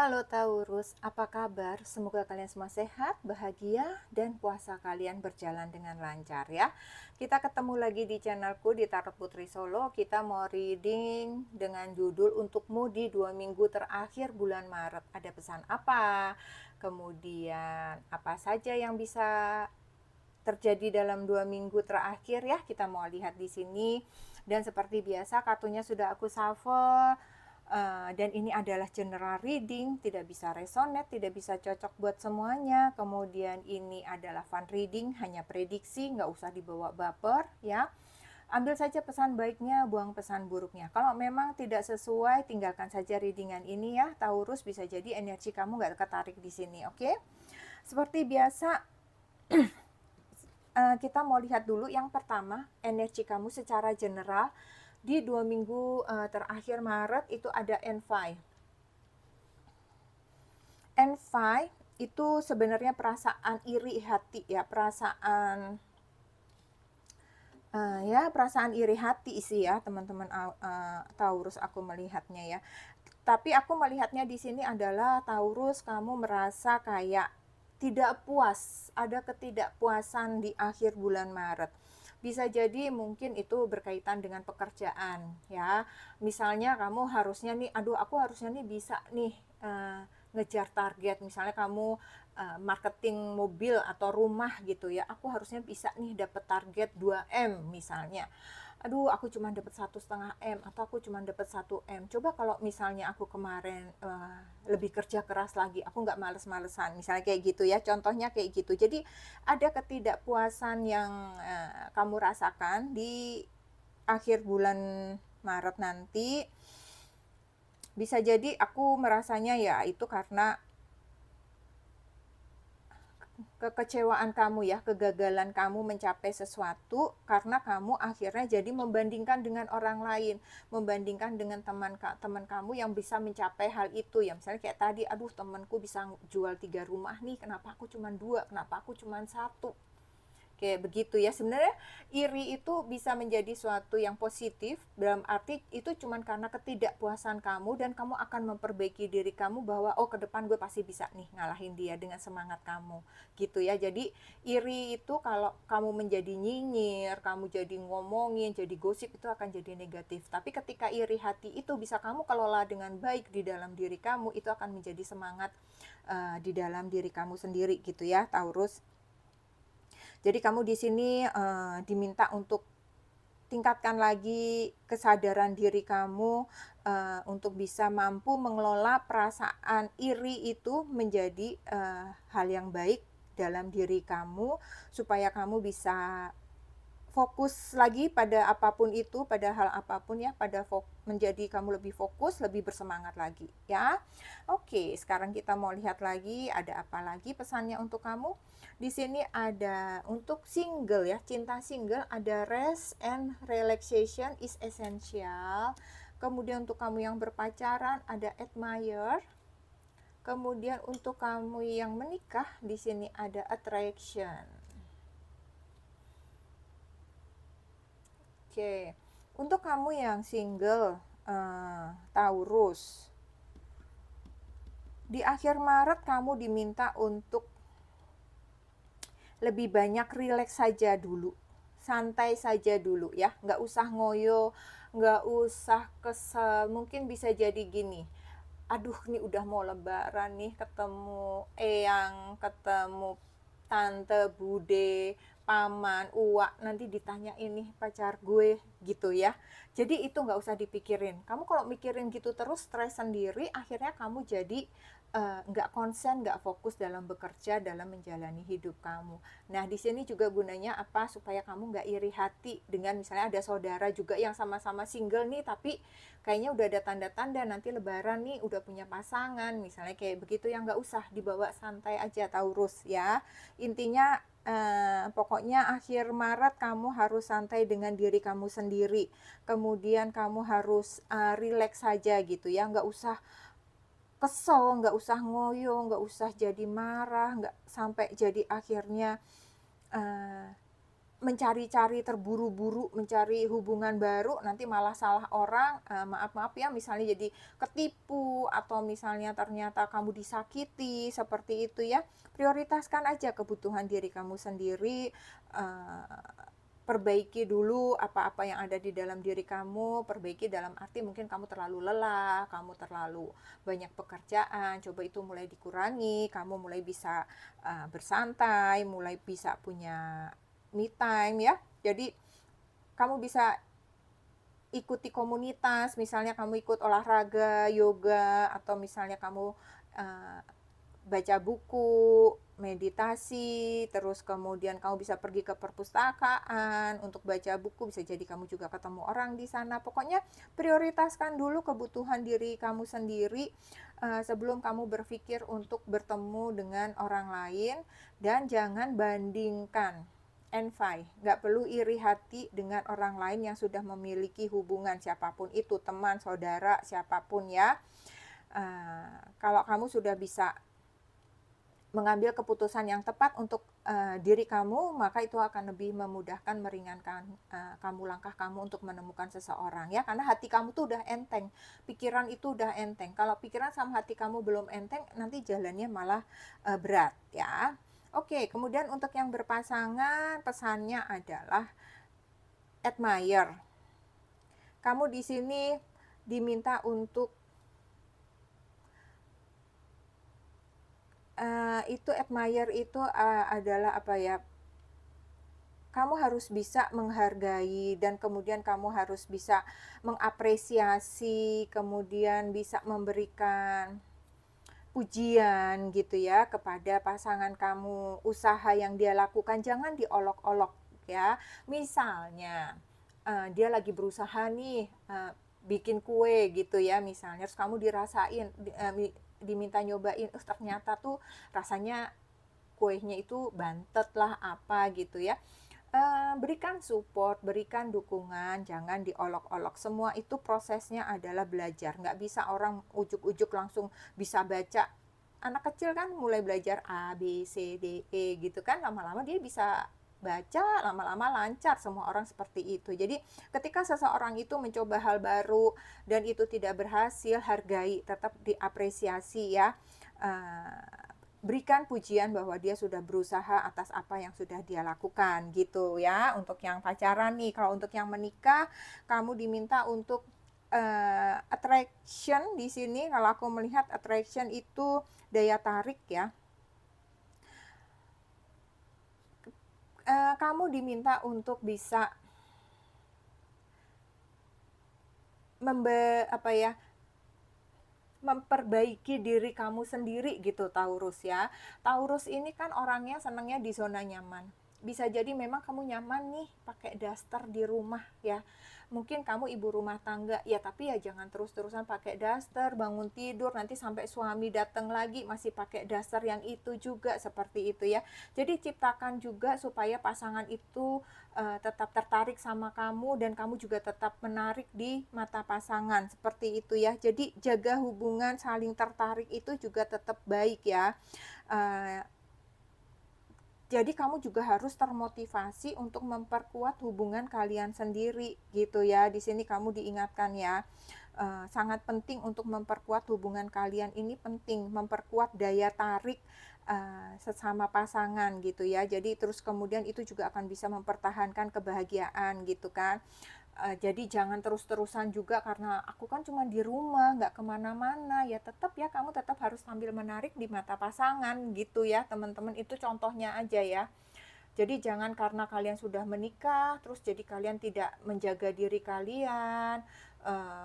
Halo Taurus, apa kabar? Semoga kalian semua sehat, bahagia, dan puasa kalian berjalan dengan lancar ya. Kita ketemu lagi di channelku di Tarot Putri Solo. Kita mau reading dengan judul untukmu di 2 minggu terakhir bulan Maret. Ada pesan apa? Kemudian apa saja yang bisa terjadi dalam 2 minggu terakhir ya? Kita mau lihat di sini. Dan seperti biasa kartunya sudah aku shuffle. Dan ini adalah general reading, tidak bisa resonate, tidak bisa cocok buat semuanya. Kemudian ini adalah fun reading, hanya prediksi, nggak usah dibawa baper ya. Ambil saja pesan baiknya, buang pesan buruknya. Kalau memang tidak sesuai, tinggalkan saja readingan ini ya. Taurus, bisa jadi energi kamu nggak ketarik di sini, oke? Seperti biasa, kita mau lihat dulu yang pertama, energi kamu secara general di 2 minggu terakhir Maret itu ada N5. N5 itu sebenarnya perasaan iri hati ya, perasaan iri hati sih ya teman-teman Taurus, aku melihatnya ya. Tapi aku melihatnya di sini adalah Taurus, kamu merasa kayak tidak puas, ada ketidakpuasan di akhir bulan Maret. Bisa jadi mungkin itu berkaitan dengan pekerjaan ya. Misalnya kamu harusnya nih, aku harusnya nih bisa nih ngejar target. Misalnya kamu marketing mobil atau rumah gitu ya. Aku harusnya bisa nih dapat target 2M misalnya. Aku cuma dapat 1,5 M atau aku cuma dapat 1 M. Coba kalau misalnya aku kemarin lebih kerja keras lagi, aku nggak males-malesan, misalnya kayak gitu ya, contohnya kayak gitu. Jadi ada ketidakpuasan yang kamu rasakan di akhir bulan Maret nanti. Bisa jadi aku merasanya ya itu karena kekecewaan kamu ya, kegagalan kamu mencapai sesuatu karena kamu akhirnya jadi membandingkan dengan orang lain, membandingkan dengan teman kamu yang bisa mencapai hal itu ya. Misalnya kayak tadi, temanku bisa jual 3 rumah nih, kenapa aku cuma 2, kenapa aku cuma 1, kayak begitu ya. Sebenarnya iri itu bisa menjadi suatu yang positif, dalam arti itu cuma karena ketidakpuasan kamu dan kamu akan memperbaiki diri kamu bahwa ke depan gue pasti bisa nih ngalahin dia dengan semangat kamu gitu ya. Jadi iri itu kalau kamu menjadi nyinyir, kamu jadi ngomongin, jadi gosip, itu akan jadi negatif. Tapi ketika iri hati itu bisa kamu kelola dengan baik di dalam diri kamu, itu akan menjadi semangat di dalam diri kamu sendiri gitu ya Taurus. Jadi kamu di sini diminta untuk tingkatkan lagi kesadaran diri kamu untuk bisa mampu mengelola perasaan iri itu menjadi hal yang baik dalam diri kamu, supaya kamu bisa fokus lagi pada apapun itu, pada hal apapun ya, menjadi kamu lebih fokus, lebih bersemangat lagi ya. Oke, sekarang kita mau lihat lagi ada apa lagi pesannya untuk kamu. Di sini ada untuk single ya, cinta single, ada rest and relaxation is essential. Kemudian untuk kamu yang berpacaran ada admire. Kemudian untuk kamu yang menikah di sini ada attraction. Oke, untuk kamu yang single, Taurus, di akhir Maret kamu diminta untuk lebih banyak rileks saja dulu, santai saja dulu ya, nggak usah ngoyo, nggak usah kesel. Mungkin bisa jadi gini, nih udah mau lebaran nih, ketemu eyang, ketemu tante, bude, paman, uak, nanti ditanya ini pacar gue gitu ya. Jadi itu nggak usah dipikirin. Kamu kalau mikirin gitu terus stres sendiri, akhirnya kamu jadi nggak konsen, nggak fokus dalam bekerja, dalam menjalani hidup kamu. Nah di sini juga gunanya apa? Supaya kamu nggak iri hati dengan misalnya ada saudara juga yang sama-sama single nih, tapi kayaknya udah ada tanda-tanda nanti lebaran nih udah punya pasangan, misalnya kayak begitu, yang nggak usah, dibawa santai aja Taurus ya. Intinya pokoknya akhir Maret kamu harus santai dengan diri kamu sendiri. Kemudian kamu harus relax saja gitu ya, nggak usah kesel, nggak usah ngoyo, nggak usah jadi marah, nggak sampai jadi akhirnya mencari-cari terburu-buru, mencari hubungan baru, nanti malah salah orang, maaf-maaf ya, misalnya jadi ketipu atau misalnya ternyata kamu disakiti, seperti itu ya. Prioritaskan aja kebutuhan diri kamu sendiri, perbaiki dulu apa-apa yang ada di dalam diri kamu, perbaiki dalam arti mungkin kamu terlalu lelah, kamu terlalu banyak pekerjaan, coba itu mulai dikurangi, kamu mulai bisa bersantai, mulai bisa punya me time ya. Jadi kamu bisa ikuti komunitas, misalnya kamu ikut olahraga, yoga, atau misalnya kamu uh, baca buku, meditasi, terus kemudian kamu bisa pergi ke perpustakaan untuk baca buku, bisa jadi kamu juga ketemu orang di sana. Pokoknya prioritaskan dulu kebutuhan diri kamu sendiri sebelum kamu berpikir untuk bertemu dengan orang lain, dan jangan bandingkan. Envy, nggak perlu iri hati dengan orang lain yang sudah memiliki hubungan siapapun itu, teman, saudara, siapapun ya. Kalau kamu sudah bisa mengambil keputusan yang tepat untuk diri kamu, maka itu akan lebih memudahkan, meringankan langkah kamu untuk menemukan seseorang ya, karena hati kamu tuh udah enteng, pikiran itu udah enteng. Kalau pikiran sama hati kamu belum enteng, nanti jalannya malah berat ya. Oke, kemudian untuk yang berpasangan, pesannya adalah admire. Kamu di sini diminta untuk itu admire itu adalah apa ya? Kamu harus bisa menghargai, dan kemudian kamu harus bisa mengapresiasi, kemudian bisa memberikan pujian gitu ya kepada pasangan kamu, usaha yang dia lakukan jangan diolok-olok ya. Misalnya dia lagi berusaha nih bikin kue gitu ya misalnya, terus kamu dirasain diminta nyobain, ternyata tuh rasanya kuenya itu bantet lah apa gitu ya. Berikan support, berikan dukungan, jangan diolok-olok. Semua itu prosesnya adalah belajar. Nggak bisa orang ujuk-ujuk langsung bisa baca. Anak kecil kan mulai belajar A, B, C, D, E gitu kan. Lama-lama dia bisa baca, lama-lama lancar. Semua orang seperti itu. Jadi ketika seseorang itu mencoba hal baru dan itu tidak berhasil, hargai, tetap diapresiasi ya. Berikan pujian bahwa dia sudah berusaha atas apa yang sudah dia lakukan gitu ya, untuk yang pacaran nih. Kalau untuk yang menikah, kamu diminta untuk attraction di sini. Kalau aku melihat attraction itu daya tarik ya. Kamu diminta untuk bisa memperbaiki diri kamu sendiri gitu, Taurus ya. Taurus ini kan orangnya senangnya di zona nyaman. Bisa jadi memang kamu nyaman nih pakai daster di rumah ya. Mungkin kamu ibu rumah tangga ya, tapi ya jangan terus-terusan pakai daster, bangun tidur nanti sampai suami datang lagi masih pakai daster yang itu juga, seperti itu ya. Jadi ciptakan juga supaya pasangan itu tetap tertarik sama kamu, dan kamu juga tetap menarik di mata pasangan, seperti itu ya. Jadi jaga hubungan saling tertarik itu juga tetap baik ya. Jadi kamu juga harus termotivasi untuk memperkuat hubungan kalian sendiri gitu ya. Di sini kamu diingatkan ya, sangat penting untuk memperkuat hubungan kalian ini, penting memperkuat daya tarik sesama pasangan gitu ya. Jadi terus kemudian itu juga akan bisa mempertahankan kebahagiaan gitu kan. Jadi jangan terus-terusan juga karena aku kan cuma di rumah nggak kemana-mana ya, tetap ya kamu tetap harus tampil menarik di mata pasangan gitu ya teman-teman. Itu contohnya aja ya. Jadi jangan karena kalian sudah menikah terus jadi kalian tidak menjaga diri kalian,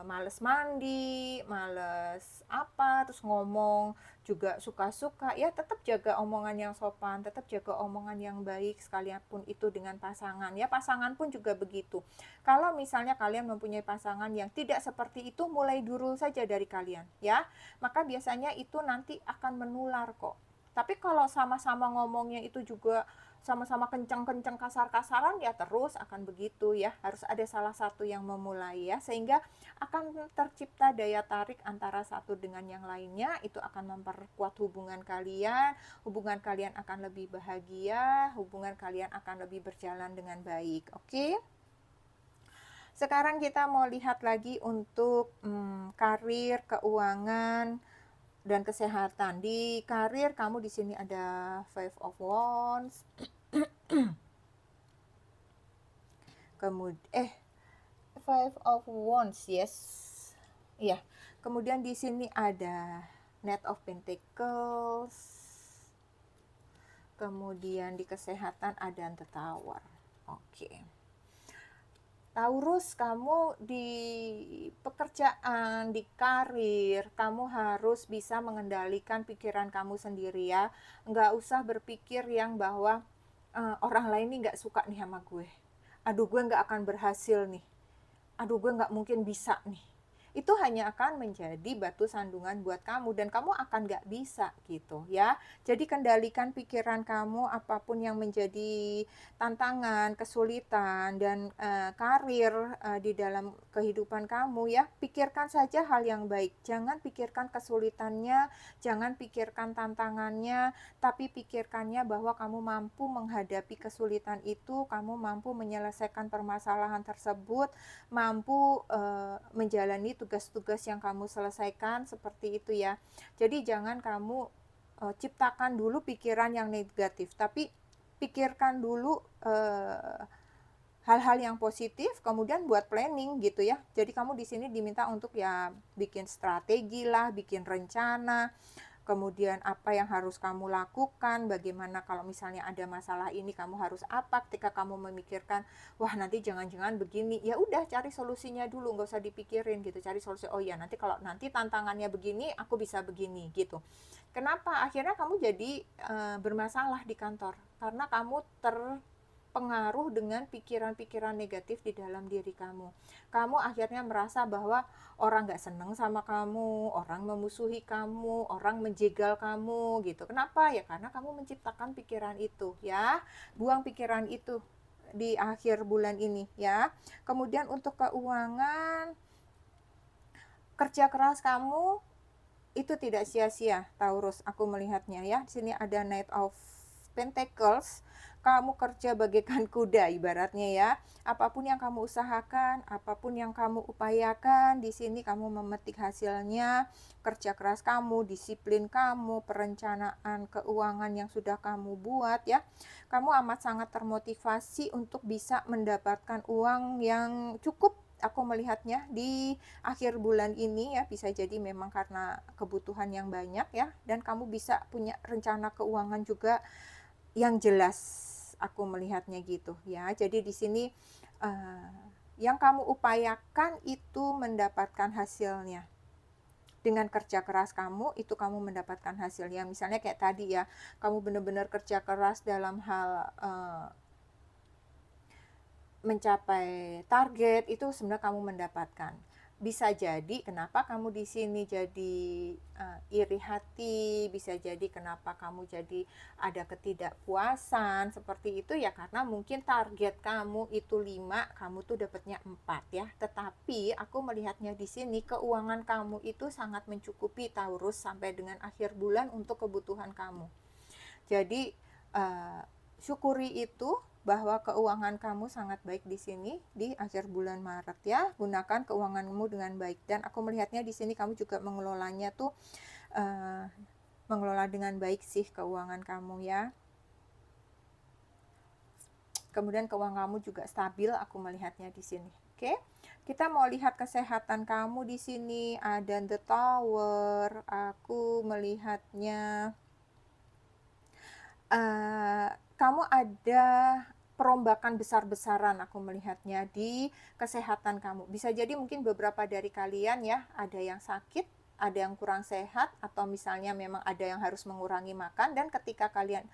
males mandi, males apa, terus ngomong juga suka-suka. Ya tetap jaga omongan yang sopan, tetap jaga omongan yang baik, sekalian pun itu dengan pasangan ya. Pasangan pun juga begitu. Kalau misalnya kalian mempunyai pasangan yang tidak seperti itu, mulai dulu saja dari kalian ya. Maka biasanya itu nanti akan menular kok. Tapi kalau sama-sama ngomongnya itu juga sama-sama kenceng-kenceng kasar-kasaran ya terus akan begitu ya. Harus ada salah satu yang memulai ya, sehingga akan tercipta daya tarik antara satu dengan yang lainnya. Itu akan memperkuat hubungan kalian akan lebih bahagia, hubungan kalian akan lebih berjalan dengan baik. Oke? Sekarang kita mau lihat lagi untuk karir, keuangan, dan kesehatan. Di karir kamu di sini ada Five of Wands. Kemudian Five of Wands, yes. Iya. Kemudian di sini ada Knight of Pentacles. Kemudian di kesehatan ada The Tower. Oke. Taurus, kamu di pekerjaan, di karir, kamu harus bisa mengendalikan pikiran kamu sendiri ya. Nggak usah berpikir yang bahwa orang lain nih nggak suka nih sama gue. Aduh, gue nggak akan berhasil nih. Aduh, gue nggak mungkin bisa nih. Itu hanya akan menjadi batu sandungan buat kamu dan kamu akan nggak bisa gitu ya. Jadi kendalikan pikiran kamu, apapun yang menjadi tantangan, kesulitan dan karir di dalam kehidupan kamu ya. Pikirkan saja hal yang baik. Jangan pikirkan kesulitannya, jangan pikirkan tantangannya, tapi pikirkannya bahwa kamu mampu menghadapi kesulitan itu, kamu mampu menyelesaikan permasalahan tersebut, mampu menjalani tugas-tugas yang kamu selesaikan, seperti itu ya. Jadi jangan kamu ciptakan dulu pikiran yang negatif, tapi pikirkan dulu hal-hal yang positif, kemudian buat planning gitu ya. Jadi kamu di sini diminta untuk ya bikin strategi lah, bikin rencana, kemudian apa yang harus kamu lakukan, bagaimana kalau misalnya ada masalah ini kamu harus apa, ketika kamu memikirkan wah nanti jangan-jangan begini, ya udah cari solusinya dulu, nggak usah dipikirin gitu, cari solusi, oh ya nanti kalau nanti tantangannya begini aku bisa begini gitu. Kenapa akhirnya kamu jadi bermasalah di kantor? Karena kamu terpengaruh dengan pikiran-pikiran negatif di dalam diri kamu. Kamu akhirnya merasa bahwa orang gak seneng sama kamu, orang memusuhi kamu, orang menjegal kamu gitu. Kenapa? Ya karena kamu menciptakan pikiran itu ya. Buang pikiran itu di akhir bulan ini ya. Kemudian untuk keuangan, kerja keras kamu itu tidak sia-sia, Taurus, aku melihatnya ya. Di sini ada Knight of Pentacles. Kamu kerja bagaikan kuda ibaratnya ya. Apapun yang kamu usahakan, apapun yang kamu upayakan, di sini kamu memetik hasilnya. Kerja keras kamu, disiplin kamu, perencanaan keuangan yang sudah kamu buat ya. Kamu amat sangat termotivasi untuk bisa mendapatkan uang yang cukup. Aku melihatnya di akhir bulan ini ya, bisa jadi memang karena kebutuhan yang banyak ya, dan kamu bisa punya rencana keuangan juga yang jelas, aku melihatnya gitu ya. Jadi di sini yang kamu upayakan itu mendapatkan hasilnya. Dengan kerja keras kamu itu kamu mendapatkan hasilnya. Misalnya kayak tadi ya, kamu benar-benar kerja keras dalam hal mencapai target, itu sebenarnya kamu mendapatkan. Bisa jadi kenapa kamu di sini jadi iri hati, bisa jadi kenapa kamu jadi ada ketidakpuasan seperti itu ya, karena mungkin target kamu itu 5, kamu tuh dapatnya 4 ya. Tetapi aku melihatnya di sini keuangan kamu itu sangat mencukupi, Taurus, sampai dengan akhir bulan untuk kebutuhan kamu. Jadi syukuri itu bahwa keuangan kamu sangat baik di sini di akhir bulan Maret ya. Gunakan keuanganmu dengan baik, dan aku melihatnya di sini kamu juga mengelolanya tuh mengelola dengan baik sih keuangan kamu ya. Kemudian keuangan kamu juga stabil, aku melihatnya di sini. Oke. Kita mau lihat kesehatan kamu di sini, ada The Tower. Aku melihatnya kamu ada perombakan besar-besaran, aku melihatnya di kesehatan kamu. Bisa jadi mungkin beberapa dari kalian ya, ada yang sakit, ada yang kurang sehat, atau misalnya memang ada yang harus mengurangi makan, dan ketika kalian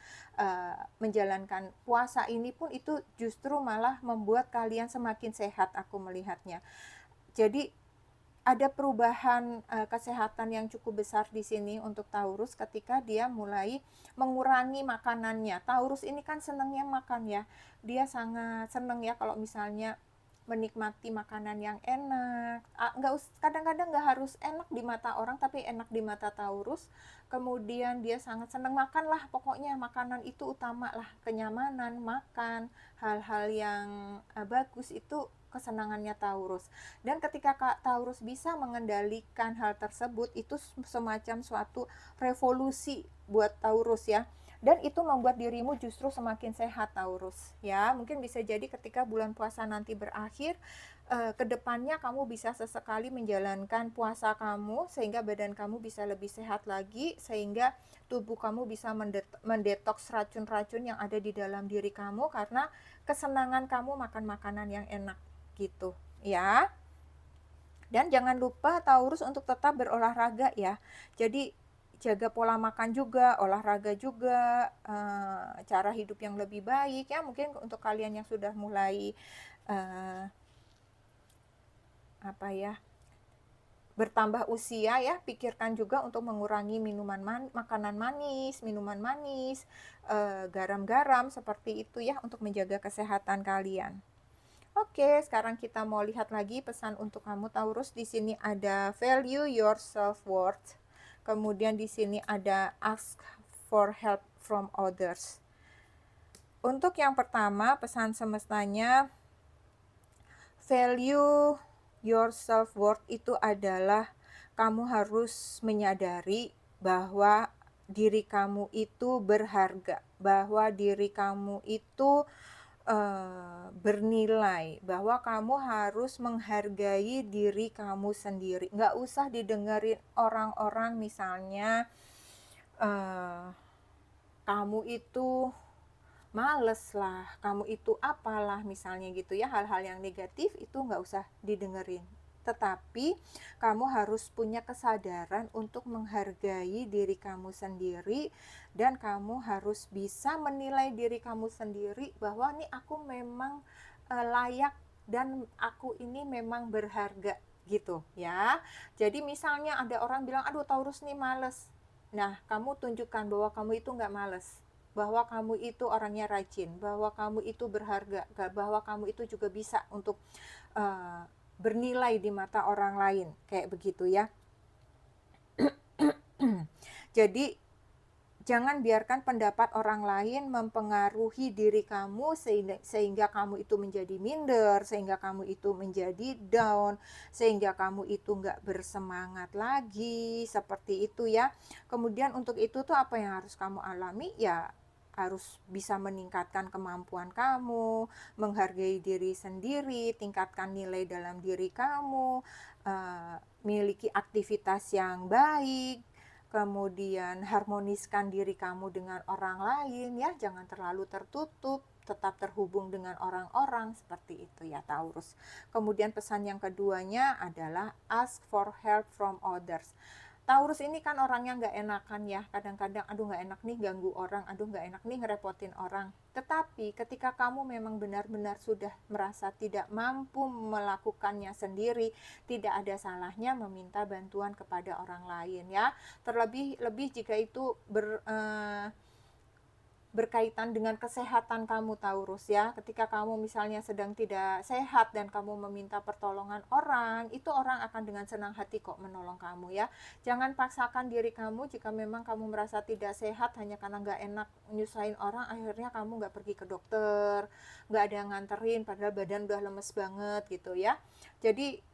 menjalankan puasa ini pun itu justru malah membuat kalian semakin sehat, aku melihatnya. Jadi ada perubahan kesehatan yang cukup besar di sini untuk Taurus ketika dia mulai mengurangi makanannya. Taurus ini kan senangnya makan ya. Dia sangat senang ya kalau misalnya menikmati makanan yang enak. Kadang-kadang nggak harus enak di mata orang, tapi enak di mata Taurus. Kemudian dia sangat senang makan lah, pokoknya makanan itu utama lah, kenyamanan makan, hal-hal yang bagus itu kesenangannya Taurus. Dan ketika Kak Taurus bisa mengendalikan hal tersebut, itu semacam suatu revolusi buat Taurus ya. Dan itu membuat dirimu justru semakin sehat Taurus ya. Mungkin bisa jadi ketika bulan puasa nanti berakhir, kedepannya kamu bisa sesekali menjalankan puasa kamu sehingga badan kamu bisa lebih sehat lagi, sehingga tubuh kamu bisa mendetoks racun-racun yang ada di dalam diri kamu karena kesenangan kamu makan makanan yang enak gitu ya. Dan jangan lupa Taurus untuk tetap berolahraga ya. Jadi jaga pola makan juga, olahraga juga, cara hidup yang lebih baik ya. Mungkin untuk kalian yang sudah mulai bertambah usia ya, pikirkan juga untuk mengurangi makanan manis, minuman manis, garam-garam seperti itu ya, untuk menjaga kesehatan kalian. Oke, sekarang kita mau lihat lagi pesan untuk kamu Taurus. Di sini ada value your self-worth. Kemudian di sini ada ask for help from others. Untuk yang pertama, pesan semestanya, value your self-worth itu adalah kamu harus menyadari bahwa diri kamu itu berharga, bahwa diri kamu itu bernilai, bahwa kamu harus menghargai diri kamu sendiri. Nggak usah didengerin orang-orang misalnya kamu itu males lah, kamu itu apalah misalnya gitu ya, hal-hal yang negatif itu nggak usah didengerin. Tetapi kamu harus punya kesadaran untuk menghargai diri kamu sendiri, dan kamu harus bisa menilai diri kamu sendiri bahwa nih aku memang layak dan aku ini memang berharga gitu ya. Jadi misalnya ada orang bilang, aduh Taurus nih males. Nah, kamu tunjukkan bahwa kamu itu nggak males, bahwa kamu itu orangnya rajin, bahwa kamu itu berharga, bahwa kamu itu juga bisa untuk bernilai di mata orang lain, kayak begitu ya. Jadi jangan biarkan pendapat orang lain mempengaruhi diri kamu sehingga kamu itu menjadi minder, sehingga kamu itu menjadi down, sehingga kamu itu nggak bersemangat lagi, seperti itu ya. Kemudian untuk itu tuh apa yang harus kamu alami? Ya harus bisa meningkatkan kemampuan kamu, menghargai diri sendiri, tingkatkan nilai dalam diri kamu, miliki aktivitas yang baik, kemudian harmoniskan diri kamu dengan orang lain ya, jangan terlalu tertutup, tetap terhubung dengan orang-orang, seperti itu ya Taurus. Kemudian pesan yang keduanya adalah ask for help from others. Taurus ini kan orangnya nggak enakan ya, kadang-kadang aduh nggak enak nih ganggu orang, aduh nggak enak nih ngerepotin orang. Tetapi ketika kamu memang benar-benar sudah merasa tidak mampu melakukannya sendiri, tidak ada salahnya meminta bantuan kepada orang lain ya. Terlebih jika itu berkaitan dengan kesehatan kamu Taurus ya. Ketika kamu misalnya sedang tidak sehat dan kamu meminta pertolongan orang, itu orang akan dengan senang hati kok menolong kamu ya. Jangan paksakan diri kamu jika memang kamu merasa tidak sehat hanya karena nggak enak nyusahin orang, akhirnya kamu nggak pergi ke dokter, nggak ada yang nganterin padahal badan udah lemes banget gitu ya. Jadi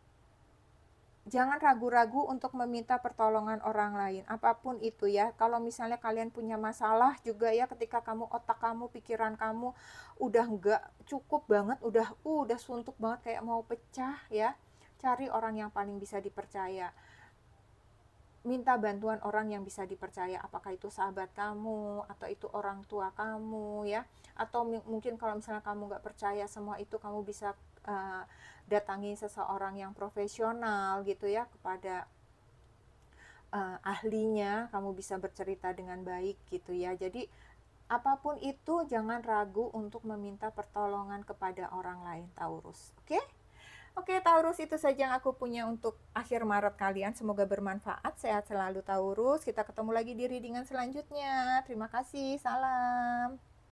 jangan ragu-ragu untuk meminta pertolongan orang lain, apapun itu ya. Kalau misalnya kalian punya masalah juga ya, ketika otak kamu, pikiran kamu udah nggak cukup banget, udah suntuk banget kayak mau pecah ya, cari orang yang paling bisa dipercaya. Minta bantuan orang yang bisa dipercaya, apakah itu sahabat kamu, atau itu orang tua kamu ya, atau mungkin kalau misalnya kamu nggak percaya semua itu, kamu bisa datangi seseorang yang profesional gitu ya, kepada ahlinya, kamu bisa bercerita dengan baik gitu ya. Jadi apapun itu jangan ragu untuk meminta pertolongan kepada orang lain Taurus, oke? Oke, Taurus, itu saja yang aku punya untuk akhir Maret kalian. Semoga bermanfaat. Sehat selalu, Taurus. Kita ketemu lagi di readingan selanjutnya. Terima kasih. Salam.